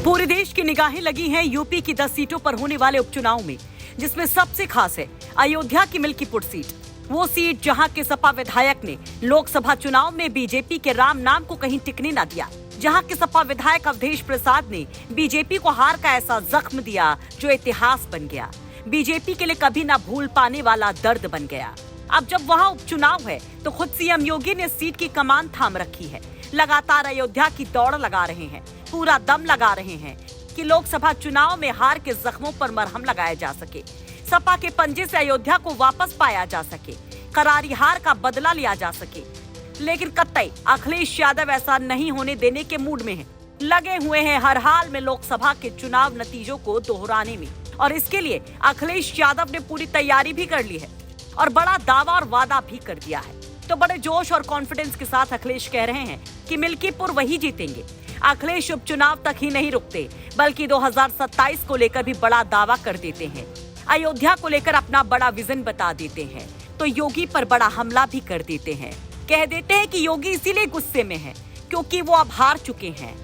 पूरे देश की निगाहें लगी हैं यूपी की 10 सीटों पर होने वाले उपचुनाव में, जिसमें सबसे खास है अयोध्या की मिल्कीपुर सीट। वो सीट जहां के सपा विधायक ने लोकसभा चुनाव में बीजेपी के राम नाम को कहीं टिकने न दिया, जहां के सपा विधायक अवधेश प्रसाद ने बीजेपी को हार का ऐसा जख्म दिया जो इतिहास बन गया, बीजेपी के लिए कभी न भूल पाने वाला दर्द बन गया। अब जब वहां उपचुनाव है तो खुद सीएम योगी ने सीट की कमान थाम रखी है। लगातार अयोध्या की दौड़ लगा रहे हैं, पूरा दम लगा रहे हैं कि लोकसभा चुनाव में हार के जख्मों पर मरहम लगाया जा सके, सपा के पंजे से अयोध्या को वापस पाया जा सके, करारी हार का बदला लिया जा सके। लेकिन कतई अखिलेश यादव ऐसा नहीं होने देने के मूड में हैं। लगे हुए हैं हर हाल में लोकसभा के चुनाव नतीजों को दोहराने में, और इसके लिए अखिलेश यादव ने पूरी तैयारी भी कर ली है और बड़ा दावा और वादा भी कर दिया है। तो बड़े जोश और कॉन्फिडेंस के साथ अखिलेश कह रहे हैं कि मिल्कीपुर वही जीतेंगे। अखिलेश उपचुनाव तक ही नहीं रुकते, बल्कि 2027 को लेकर भी बड़ा दावा कर देते हैं। अयोध्या को लेकर अपना बड़ा विजन बता देते हैं, तो योगी पर बड़ा हमला भी कर देते हैं। कह देते हैं कि योगी इसीलिए गुस्से में है क्योंकि वो अब हार चुके हैं।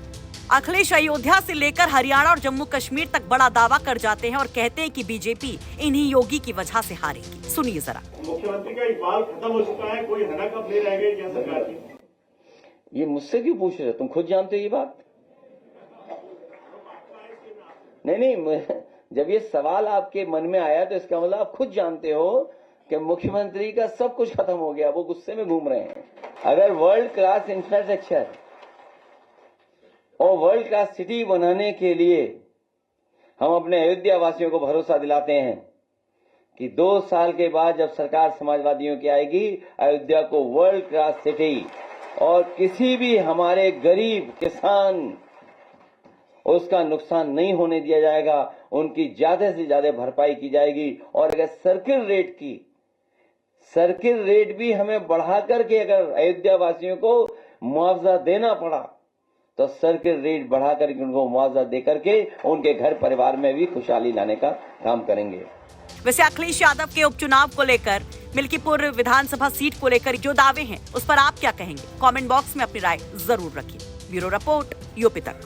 अखिलेश अयोध्या से लेकर हरियाणा और जम्मू कश्मीर तक बड़ा दावा कर जाते हैं और कहते हैं कि बीजेपी इन्हीं योगी की वजह से हारेगी। सुनिए जरा। मुख्यमंत्री का इकबाल खत्म हो चुका है, कोई हना कब नहीं रह गई क्या सरकार की? ये मुझसे क्यों पूछ रहे हो? तुम खुद जानते हो ये बात। नहीं, जब ये सवाल आपके मन में आया तो इसका मतलब आप खुद जानते हो कि मुख्यमंत्री का सब कुछ खत्म हो गया, वो गुस्से में घूम रहे हैं। अगर वर्ल्ड क्लास इंफ्रास्ट्रक्चर और वर्ल्ड क्लास सिटी बनाने के लिए हम अपने अयोध्या वासियों को भरोसा दिलाते हैं कि 2 साल के बाद जब सरकार समाजवादियों की आएगी, अयोध्या को वर्ल्ड क्लास सिटी और किसी भी हमारे गरीब किसान उसका नुकसान नहीं होने दिया जाएगा, उनकी ज्यादा से ज्यादा भरपाई की जाएगी। और अगर सर्किल रेट भी हमें बढ़ा करके अगर अयोध्या वासियों को मुआवजा देना पड़ा तो सर्किल रेट बढ़ा करके उनको मुआवजा दे करके उनके घर परिवार में भी खुशहाली लाने का काम करेंगे। वैसे अखिलेश यादव के उपचुनाव को लेकर, मिल्कीपुर विधानसभा सीट को लेकर जो दावे हैं उस पर आप क्या कहेंगे? कमेंट बॉक्स में अपनी राय जरूर रखिए। ब्यूरो रिपोर्ट, यूपी तक।